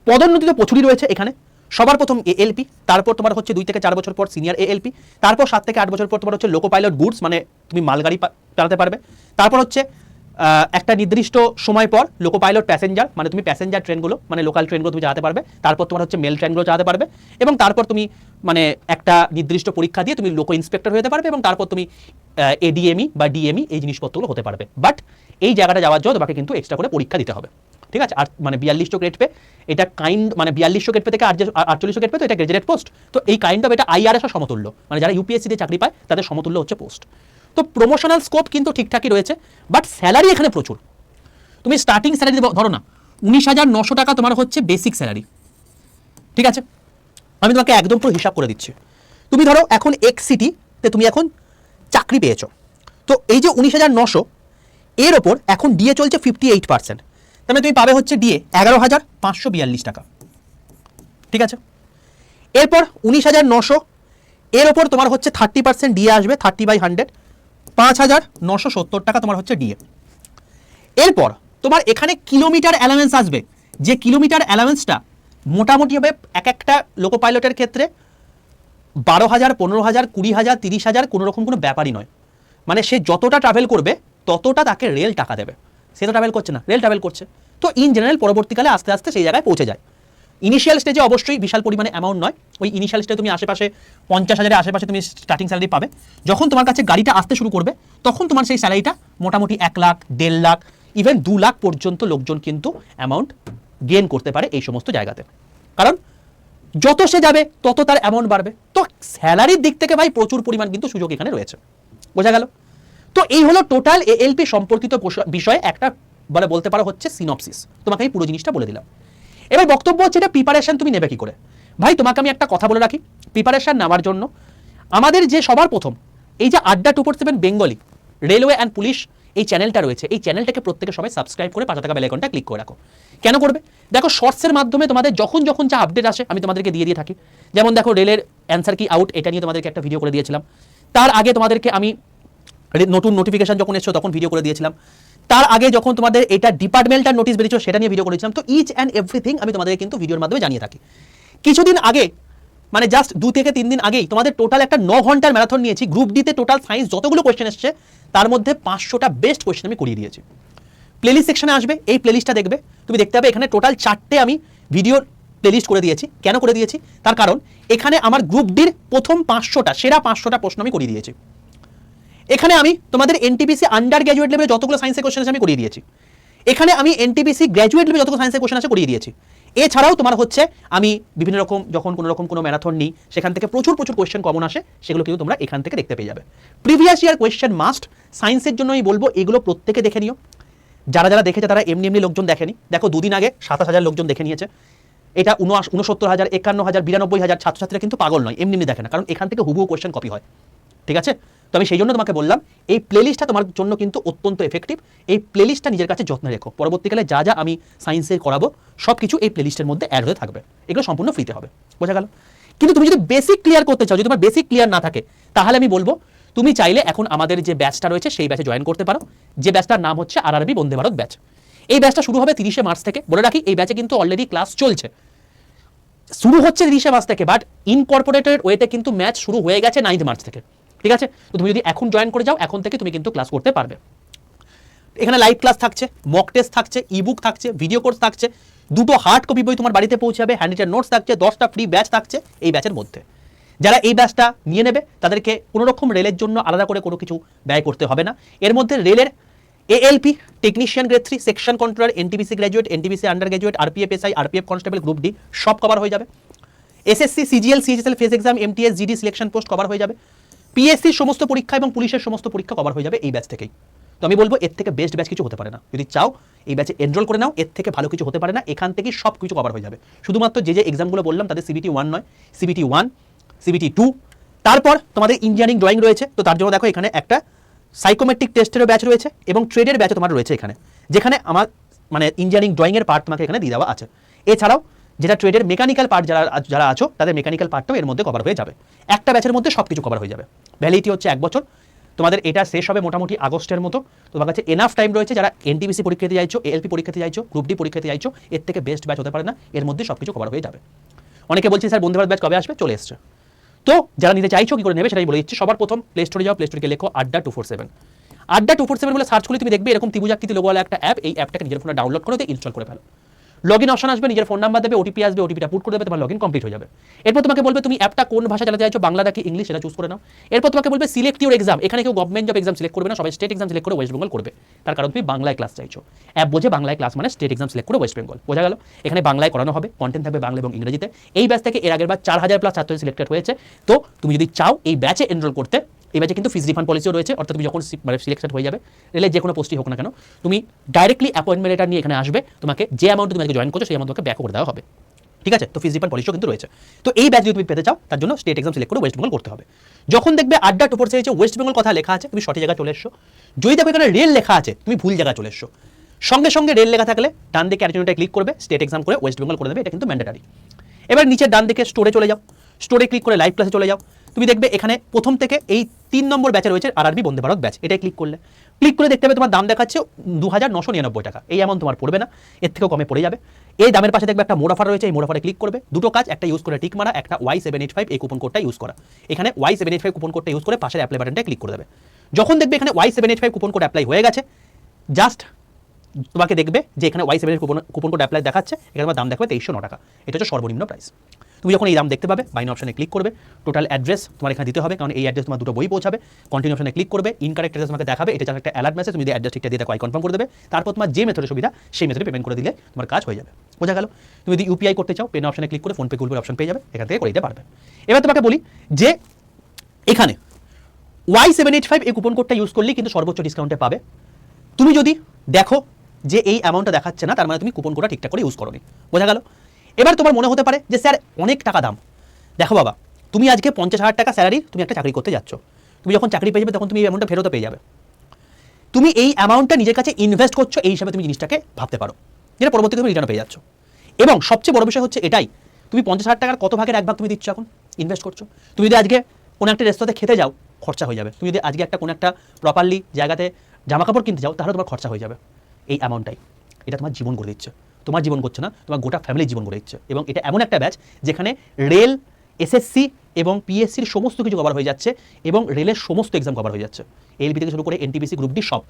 পদোন্নতি তো প্রচুরই রয়েছে এখানে। সবার প্রথম ALP, তারপর তোমার হচ্ছে 2 থেকে 4 বছর পর সিনিয়র ALP, তারপর 7 থেকে 8 বছর পর তোমার হচ্ছে লোকো পাইলট গুডস, মানে তুমি মালগাড়ি চালাতে পারবে। তারপর হচ্ছে একটা নির্দিষ্ট সময় পর লোকো পাইলট প্যাসেঞ্জার, মানে তুমি প্যাসেঞ্জার ট্রেনগুলো, মানে লোকাল ট্রেনগুলো তুমি চালাতে পারবে। তারপর তোমার হচ্ছে মেল ট্রেনগুলো চালাতে পারবে, এবং তারপর তুমি মানে একটা নির্দিষ্ট পরীক্ষা দিয়ে তুমি লোকো ইন্সপেক্টর হতে পারবে, এবং তারপর তুমি ADME বা DME এই জিনিসপত্রগুলো হতে পারবে। বাট এই জায়গাটা যাওয়ার জন্য তোমাকে কিন্তু এক্সট্রা করে পরীক্ষা দিতে হবে, ঠিক আছে। আর মানে 4200 গ্রেড পে, এটা মানে 4200 গ্রেড পে থেকে 4800 গ্রেড পে, তো এটা গ্রেজুয়েট পোস্ট। তো এই কাইন্ড অফ এটা IRS সমতুল্য, মানে যারা UPSC তে চাকরি পায় তাদের সমতুল্য হচ্ছে পোস্ট। তো প্রমোশনাল স্কোপ কিন্তু ঠিকঠাকই রয়েছে, বাট স্যালারি এখানে প্রচুর। তুমি স্টার্টিং স্যালারি ধরো না 19,900 টাকা তোমার হচ্ছে বেসিক স্যালারি, ঠিক আছে। আমি তোমাকে একদম পুরো হিসাব করে দিচ্ছি। তুমি ধরো এখন XCT-তে তুমি এখন চাকরি পেয়েছো, তো এই যে 19,900 এর ওপর এখন DA চলছে 58%, তার মানে তুমি পাবে হচ্ছে DA 11,542 টাকা, ঠিক আছে। এরপর 19,900 এর ওপর তোমার হচ্ছে 30% DA আসবে, 30/100, 5,970 টাকা তোমার হচ্ছে DA। এরপর তোমার এখানে কিলোমিটার অ্যালাউন্স আসবে, যে কিলোমিটার অ্যালাউন্সটা মোটামুটি হবে এক একটা লোকো পাইলটের ক্ষেত্রে 12,000, 15,000, 20,000, 30,000, কোনো রকম কোনো ব্যাপারই নয়। মানে সে যতটা ট্রাভেল করবে ততটা তাকে রেল টাকা দেবে, সে তো ট্রাভেল করছে না, রেল ট্রাভেল করছে। তো ইন জেনারেল পরবর্তীকালে আস্তে আস্তে সেই জায়গায় পৌঁছে যায়। ইনিশিয়াল স্টেজে অবশ্যই বিশাল পরিমাণে অ্যামাউন্ট নয়, ওই ইনিশিয়াল স্টেজে তুমি আশেপাশে 50,000-এর আশেপাশে তুমি স্টার্টিং স্যালারি পাবে। যখন তোমার কাছে গাড়িটা আসতে শুরু করবে তখন তোমার সেই স্যালারিটা মোটামুটি 1 লাখ, 1.5 লাখ, ইভেন 2 লাখ পর্যন্ত লোকজন কিন্তু অ্যামাউন্ট গেইন করতে পারে এই সমস্ত জায়গাতে, কারণ যত সে যাবে তত তার অ্যামাউন্ট বাড়বে। তো স্যালারির দিক থেকে ভাই প্রচুর পরিমাণ কিন্তু সুযোগ এখানে রয়েছে, বোঝা গেল। তো এই হলো টোটাল ALP সম্পর্কিত বিষয়ে একটা মানে বলতে পারো হচ্ছে সিনপসিস, তোমাকে এই পুরো জিনিসটা বলে দিলাম। এবার বক্তব্য হচ্ছে এটা প্রিপারেশন তুমি নেবে কি করে। ভাই তোমাকে আমি একটা কথা বলে রাখি, প্রিপারেশন নেওয়ার জন্য আমাদের যে সবার প্রথম এই যে আড্ডা 247 বেঙ্গলি রেলওয়ে অ্যান্ড পুলিশ এই চ্যানেলটা রয়েছে, এই চ্যানেলটাকে প্রত্যেকে সবাই সাবস্ক্রাইব করে পাশে থাকা বেল আইকনটা ক্লিক করে রাখো। কেন করবে? দেখো শর্টসের মাধ্যমে তোমাদের যখন যখন যা আপডেট আসে আমি তোমাদেরকে দিয়ে থাকি। যেমন দেখো রেলের অ্যান্সার কি আউট, এটা নিয়ে তোমাদেরকে একটা ভিডিও করে দিয়েছিলাম। তার আগে তোমাদেরকে আমি নতুন নোটিফিকেশন যখন এসেছো তখন ভিডিও করে দিয়েছিলাম। তার আগে যখন তোমাদের এটা ডিপার্টমেন্টাল নোটিশ বেরিয়েছিল সেটা নিয়ে ভিডিও করেছিলাম। তো ইচ অ্যান্ড এভরিথিং আমি তোমাদের কিন্তু ভিডিওর মাধ্যমে জানিয়ে থাকি। কিছুদিন আগে মানে জাস্ট 2 থেকে 3 দিন আগেই তোমাদের টোটাল একটা 9 ঘন্টার ম্যারাথন নিয়েছি। গ্রুপ ডিতে টোটাল সায়েন্স যতগুলো কোয়েশ্চেন এসছে তার মধ্যে 500টা বেস্ট কোয়েশ্চেন আমি করিয়ে দিয়েছি। প্লেলিস্ট সেকশনে আসবে, এই প্লেলিস্টটা দেখবে, তুমি দেখতে পাবে এখানে টোটাল 4টে আমি ভিডিওর প্লেলিস্ট করে দিয়েছি। কেন করে দিয়েছি? তার কারণ এখানে আমার গ্রুপ ডির প্রথম 500টা সেরা 500টা প্রশ্ন আমি করিয়ে দিয়েছি। এখানে আমি তোমাদের এনটিপিসি আন্ডার গ্র্যাজুয়েট লেভেলে যতগুলো সায়েন্সের কোয়েশ্চেন আছে আমি করিয়ে দিয়েছি। এখানে আমি এনটিপিসি গ্র্যাজুয়েট লেভেলে যতগুলো সায়েন্সের কোয়েশ্চেন আছে করিয়ে দিয়েছি। এছাড়াও তোমার হচ্ছে আমি বিভিন্ন রকম যখন কোনো ম্যারাথন নিই সেখান থেকে প্রচুর কোয়েশ্চেন কমন আসে, সেগুলো কিন্তু তোমরা এখান থেকে দেখতে পেয়ে যাবে। প্রিভিয়াস ইয়ার কোয়েশ্চেন মাস্ট, সায়েন্সের জন্য আমি বলবো এগুলো প্রত্যেকে দেখে নিও। যারা যারা দেখেছে তারা এমনি লোকজন দেখেনি। দেখো 2 দিন আগে 27,000 লোকজন দেখে নিয়েছে। এটা 69,000, 51,000, 92,000 ছাত্রছাত্রীরা কিন্তু পাগল নয়, এমনি দেখে না, কারণ এখান থেকে হুবহু কোয়েশ্চেন কপি হয়। ঠিক আছে? তো আমি সেই জন্য তোমাকে বললাম এই প্লেলিস্টটা তোমার জন্য কিন্তু অত্যন্ত এফেক্টিভ। এই প্লেলিস্টটা নিজের কাছে যত্ন রেখো। পরবর্তীকালে যা যা আমি সায়েন্সের করাবো সব কিছু এই প্লেলিস্টের মধ্যে অ্যাড হয়ে থাকবে। এগুলো সম্পূর্ণ ফ্রিতে হবে, বোঝা গেল? কিন্তু তুমি যদি বেসিক ক্লিয়ার করতে চাও, যদি তোমার বেসিক ক্লিয়ার না থাকে, তাহলে আমি বলবো তুমি চাইলে এখন আমাদের যে ব্যাচটা রয়েছে সেই ব্যাচে জয়েন করতে পারো, যে ব্যাচটার নাম হচ্ছে আরআরবি বন্দে ভারত ব্যাচ। এই ব্যাচটা শুরু হবে 30শে মার্চ থেকে। বলে রাখি এই ব্যাচে কিন্তু অলরেডি ক্লাস চলছে, শুরু হচ্ছে 30শে মার্চ থেকে, বাট ইনকর্পোরেটেড ওয়েতে কিন্তু ম্যাচ শুরু হয়ে গেছে 9 মার্চ থেকে। ঠিক আছে? তো তুমি যদি এখন জয়েন করে যাও, এখন থেকে তুমি কিন্তু ক্লাস করতে পারবে। এখানে লাইভ ক্লাস থাকছে, মক টেস্ট থাকছে, ইবুক থাকছে, ভিডিও কোর্স থাকছে, 2টো হার্ড কপি বই তোমার বাড়িতে পৌঁছাবে, হ্যান্ডরিটেন নোটস থাকছে, 10টা ফ্রি ব্যাচ থাকছে এই ব্যাচের মধ্যে। যারা এই ব্যাচটা নিয়ে নেবে তাদেরকে কোনো রকম রেলের জন্য আলাদা করে কোনো কিছু ব্যয় করতে হবে না। এর মধ্যে রেলের ALP technician grade 3, section controller, NTPC graduate, NTPC under graduate, RPF SI, RPF constable, group D সব কভার হয়ে যাবে। SSC, CGL, CHSL face exam, MTS, GD selection post cover হয়ে যাবে। পিএসসির সমস্ত পরীক্ষা এবং পুলিশের সমস্ত পরীক্ষা কভার হয়ে যাবে এই ব্যাচ থেকেই। তো আমি বলবো এর থেকে বেস্ট ব্যাচ কিছু হতে পারে না। যদি চাও এই ব্যাচে এনরোল করে নাও, এর থেকে ভালো কিছু হতে পারে না। এখান থেকে সব কিছু কভার হয়ে যাবে। শুধুমাত্র যে এক্সামগুলো বললাম তাদের সিবিটি 1 নয়, সিবিটি 1, সিবিটি 2, তারপর তোমাদের ইঞ্জিনিয়ারিং ড্রয়িং রয়েছে। তো তার জন্য দেখো এখানে একটা সাইকোমেট্রিক টেস্টেরও ব্যাচ রয়েছে এবং ট্রেডের ব্যাচও তোমার রয়েছে এখানে, যেখানে আমার মানে ইঞ্জিনিয়ারিং ড্রয়িংয়ের পার্ট তোমাকে এখানে দিয়ে দেওয়া আছে। এছাড়াও যেটা ট্রেডের মেকানিক্যাল পার্ট যারা আছো তাদের মেকানিক্যাল পার্টটাও এর মধ্যে কভার হয়ে যাবে। একটা ব্যাচের মধ্যে সব কিছু কভার হয়ে যাবে। ভ্যালিডিটি হচ্ছে 1 বছর। তোমাদের এটা শেষ হবে মোটামুটি আগস্টের মতো। তোমার কাছে এনাফ টাইম রয়েছে। যারা এনটিপিসি পরীক্ষা দিতে চাইছো, এএলপি পরীক্ষা দিতে চাইছো, গ্রুপ ডি পরীক্ষা দিতে চাইছো, এর থেকে বেস্ট ব্যাচ হতে পারে না। এর মধ্যে সব কিছু কভার হয়ে যাবে। অনেকে বলছে স্যার বন্দে ভারত ব্যাচ কবে আসবে? চলে এসছে। তো যারা নিতে চাইছো কি করে নেবে সেটাই বলে দিচ্ছি। সবার প্রথম প্লে স্টোরে যাও, প্লে স্টোরে লেখো আড্ডা 247। আড্ডা 247 বলে সার্চ করলে তুমি দেখবে এরকম ত্রিভুজাকৃতি লোগোওয়ালা একটা অ্যাপ। এই অ্যাপটাকে নিজের ফোনে ডাউনলোড করে ইনস্টল করে ফেলো। লগইন অপশন আসবে, নিজের ফোন নাম্বার দেবে, ওটিপি আসবে, ওটিপিটা পুট করে দেবে, তোমার লগইন কমপ্লিট হয়ে যাবে। এরপর তোমাকে বলবে তুমি অ্যাপটা কোন ভাষা চালাতে চাইছো, বাংলা নাকি ইংলিশ, সেটা চুজ করে নাও। এরপর তোমাকে বলবে সিলেক্ট ইউর এক্সাম। এখানে কেউ গভর্নমেন্ট জব এক্সাম সিলেক্ট করবে না, সবাই স্টেট এক্সাম সিলেক্ট করে ওয়েস্ট বেঙ্গল করবে। তার কারণ তুমি বাংলায় ক্লাস চাইছো। অ্যাপ বোঝে বাংলায় ক্লাস মানে স্টেট এক্সাম সিলেক্ট করে ওয়েস্ট বেঙ্গল, বোঝা গেল? এখানে বাংলায় করানো হবে, কন্টেন্ট থাকবে বাংলা এবং ইংরেজিতে। এই ব্যাচ থেকে এর আগের বার 4000+ ছাত্র সিলেক্টেড হয়েছে। তো তুমি যদি চাও এই ব্যাচে এনরোল করতে, এই ব্যাচে কিন্তু ফিজ রিফান্ড পলিসিও রয়েছে। অর্থাৎ তুমি যখন সিলেক্টেড হয়ে যাবে, রেলের যে কোনো পোস্টই হোক না কেন, তুমি ডাইরেক্টলি অ্যাপয়েন্টমেন্ট লেটার নিয়ে এখানে আসবে। তোমাকে যে অ্যামাউন্টে তুমি জয়েন করছো সেই অ্যামাউন্ট তোমাকে ব্যাক করে দেওয়া হবে। ঠিক আছে? তো ফিজ রিফান্ড পলিসিও কিন্তু রয়েছে। তো এই ব্যাচ যদি তুমি পেতে চাও তার জন্য স্টেট এক্সাম সিলেক্ট করে ওয়েস্ট বেঙ্গল করতে হবে। যখন দেখবে আড্ডা 247 ওয়েস্ট বেঙ্গল কথা লেখা আছে, তুমি সঠিক জায়গায় চলে এসছো। যদি দেখো এখানে রেল লেখা আছে, তুমি ভুল জায়গায় চলে এসছো। সঙ্গে সঙ্গে রেল লেখা থাকলে ডান দিকে অ্যাটিটিউডে ক্লিক করবে, স্টেট এক্সাম করে ওয়েস্ট বেঙ্গল করে দেবে, এটা কিন্তু ম্যান্ডেটারি। এবার নিচে ডান দিকে স্টোরে চলে যাও, স্টোরে ক্লিক করে লাইভ ক্লাসে চলে যাও। তুমি দেখবে এখানে প্রথম থেকে এই 3 নম্বর ব্যাচে রয়েছে আরআরবি বন্দে ভারত ব্যাচ। এটাই ক্লিক করে দেখতে হবে তোমার দাম দেখাচ্ছে 2999 টাকা। এই অ্যামাউন্ট তোমার পড়বে না, এর থেকেও কমে পড়ে যাবে। এই দামের পাশে দেখবে একটা মোড অফার রয়েছে, এই মোড অফারে ক্লিক করবে। দুটো কাজ, একটা ইউজ করে টিক মারা, একটা Y785 এই কুপন কোডটা ইউজ করা। এখানে Y785 কুপন কোডটা ইউজ করে পাশের অ্যাপ্লাই বাটনটা ক্লিক করে দেবে। যখন দেখবে এখানে Y785 কুপন কোড অ্যাপ্লাই হয়ে গেছে, জাস্ট তোমাকে দেখবে যে এখানে Y785 কুপন কোড অ্যাপ্লাই দেখাচ্ছে। এখানে তোমার দাম দেখবে 2309 টাকা। এটা হচ্ছে সর্বনিম্ন প্রাইস। তুমি যখন এই দাম দেখতে পাবে, বাইন অপশনে ক্লিক করবে, টোটাল অ্যাড্রেস তোমার এখানে দিতে হবে, কারণ এই অ্যাড্রেস তোমার 2টো বই পৌঁছাবে। কন্টিনিউ অপশনে ক্লিক করবে, ইনকারেক্ট অ্যাড্রেস তোমাকে দেখাবে, এটা একটা অ্যালার্ট মেসেজ। তুমি যদি অ্যাড্রেস ঠিকঠাক দিয়ে দেখো, কনফার্ম করে দেবে। তারপর তোমার যে মেথডের সুবিধা সেই মেথডে পেমেন্ট করে দিলে তোমার কাজ হয়ে যাবে, বোঝা গেল? তুমি যদি ইউপিআই করতে চাও, পেন অপশনে ক্লিক করে ফোনপে গুগল পে অপশন পেয়ে যাবে, এখান থেকে করে দিতে পারবে। এবার তোমাকে বলি যে এখানে Y785 এই কুপন কোডটা ইউজ করলেই কিন্তু সর্বোচ্চ ডিসকাউন্টে পাবে। তুমি যদি দেখো যে এই অ্যামাউন্টটা দেখাচ্ছে না, তার মানে তুমি কুপন কোডটা ঠিকঠাক করে ইউজ করোনি, বোঝা গেল? এবার তোমার মনে হতে পারে যে স্যার অনেক টাকা দাম। দেখো বাবা, তুমি আজকে 50,000 টাকা স্যালারি, তুমি একটা চাকরি করতে যাচ্ছ। তুমি যখন চাকরি পেয়ে যাবে তখন তুমি এই অ্যামাউন্টটা ফেরত পেয়ে যাবে। তুমি এই অ্যামাউন্টটা নিজের কাছে ইনভেস্ট করছো, এই হিসাবে তুমি জিনিসটাকে ভাবতে পারো, যেটা পরবর্তীতে তুমি রিটার্ন পেয়ে যাচ্ছ। এবং সবচেয়ে বড় বিষয় হচ্ছে এটাই, তুমি 50,000 টাকার কত ভাগের এক ভাগ তুমি দিচ্ছ এখন ইনভেস্ট করছো। তুমি যদি আজকে কোনো একটা রেস্তোরাঁতে খেতে যাও, খরচা হয়ে যাবে। তুমি যদি আজকে কোনো একটা প্রপারলি জায়গাতে জামা কাপড় কিনতে যাও, তাহলে তোমার খরচা হয়ে যাবে। এই অ্যামাউন্টটাই, এটা তোমার জীবন করে দিচ্ছে। তোমার জীবন করছে না, তোমার গোটা ফ্যামিলির জীবন করে দিচ্ছে। এবং এটা এমন একটা ব্যাচ যেখানে রেল, এসএসসি এবং পিএসসির সমস্ত কিছু কভার হয়ে যাচ্ছে এবং রেলের সমস্ত এক্সাম কভার হয়ে যাচ্ছে, এলবি থেকে শুরু করে এনটিপিসি, গ্রুপ ডি সব।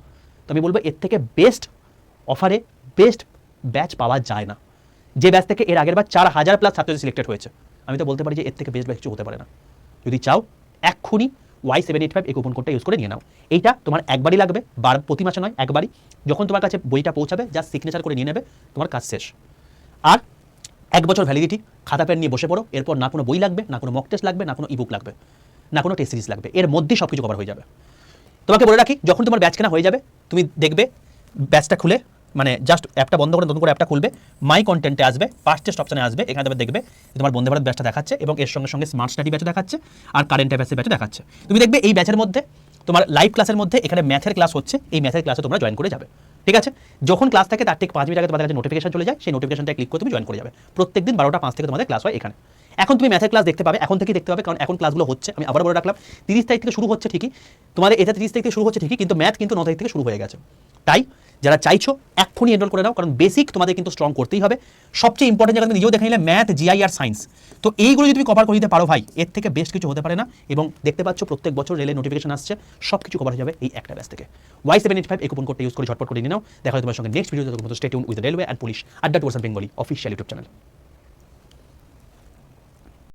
তো আমি বলবো এর থেকে বেস্ট অফারে বেস্ট ব্যাচ পাওয়া যায় না। যে ব্যাচ থেকে এর আগের বার 4,000+ ছাত্র সিলেক্টেড হয়েছে, আমি তো বলতে পারি যে এর থেকে বেস্ট ব্যাচ কিছু হতে পারে না। যদি চাও এক্ষুনি Y785 এই কুপন কোডটা ইউজ করে নিয়ে নাও। এইটা তোমার একবারই লাগবে, প্রতি মাসে নয়, একবারই। যখন তোমার কাছে বইটা পৌঁছাবে, জাস্ট সিগনেচার করে নিয়ে নেবে, তোমার কাজ শেষ। আর 1 বছর ভ্যালিডিটি, খাতা পেন নিয়ে বসে পড়ো। এরপর না কোনো বই লাগবে, না কোনো মক টেস্ট লাগবে, না কোনো ইবুক লাগবে, না কোনো টেস্ট সিরিজ লাগবে। এর মধ্যেই সব কিছু কভার হয়ে যাবে। তোমাকে বলে রাখি, যখন তোমার ব্যাচ কেনা হয়ে যাবে, তুমি দেখবে ব্যাচটা খুলে, মানে জাস্ট অ্যাপটা বন্ধ করে নতুন করে অ্যাপটা খুলবে, মাই কন্টেন্টে আসবে, ফার্স্ট টেস্ট অপশনে আসবে। এখানে তুমি দেখবে তোমার বন্দে ভারত ব্যাচটা দেখাচ্ছে এবং এর সঙ্গে সঙ্গে স্মার্ট স্টাডি ব্যাচও দেখাচ্ছে আর কারেন্ট অ্যাফেয়ার্সের ব্যাচও দেখাচ্ছে। তুমি দেখবে এই ব্যাচের মধ্যে তোমার লাইভ ক্লাসের মধ্যে এখানে ম্যাথের ক্লাস হচ্ছে, এই ম্যাথের ক্লাসে তোমরা জয়েন করে যাবে। ঠিক আছে, যখন ক্লাস থাকে তার ঠিক 5 মিনিট আগে তোমাদের কাছে নোটিফিকেশন চলে যায়, সেই নোটিফিকেশনটা ক্লিক করে তুমি জয়েন করে যাবে। প্রত্যেকদিন 12টা 5 থেকে তোমাদের ক্লাস হয় এখানে। এখন তুমি ম্যাথের ক্লাস দেখতে পাবে, এখন থেকেই দেখতে পাবে, কারণ এখন ক্লাসগুলো হচ্ছে। আমি আবার বলে রাখলাম, 30 তারিখ থেকে শুরু হচ্ছে ঠিকই, তোমাদের এটা 30 তারিখ থেকে শুরু হচ্ছে ঠিকই, কিন্তু ম্যাথ কিন্তু 9 তারিখ থেকে শুরু হয়ে গেছে। তাই যারা চাইছো এক্ষুনি এনরোল করে নাও, কারণ বেসিক তোমাদের কিন্তু স্ট্রং করতেই হবে। সবচেয়ে ইম্পর্টেন্ট জায়গা তুমি নিজেও দেখে নিলে, ম্যাথ, জিআই আর সায়েন্স। তো এইগুলো যদি তুমি কভার করে দিতে পারো ভাই, এর থেকে বেস্ট কিছু হতে পারে না। এবং দেখতে পাচ্ছ প্রত্যেক বছর রেলের নোটিফিকেশন আসছে, সব কিছু কভার হয়ে যাবে এই একটা ব্যাচ থেকে। Y785 এই কুপন কোডটা ইউজ করে ঝটপট করে নিয়ে নাও। দেখা হয় তোমার সঙ্গে নেক্সট ভিডিওতে। Stay tune with railway and police Adda টুয়ার্স বেঙ্গলি অফিসিয়াল ইউটিউব চ্যানেল।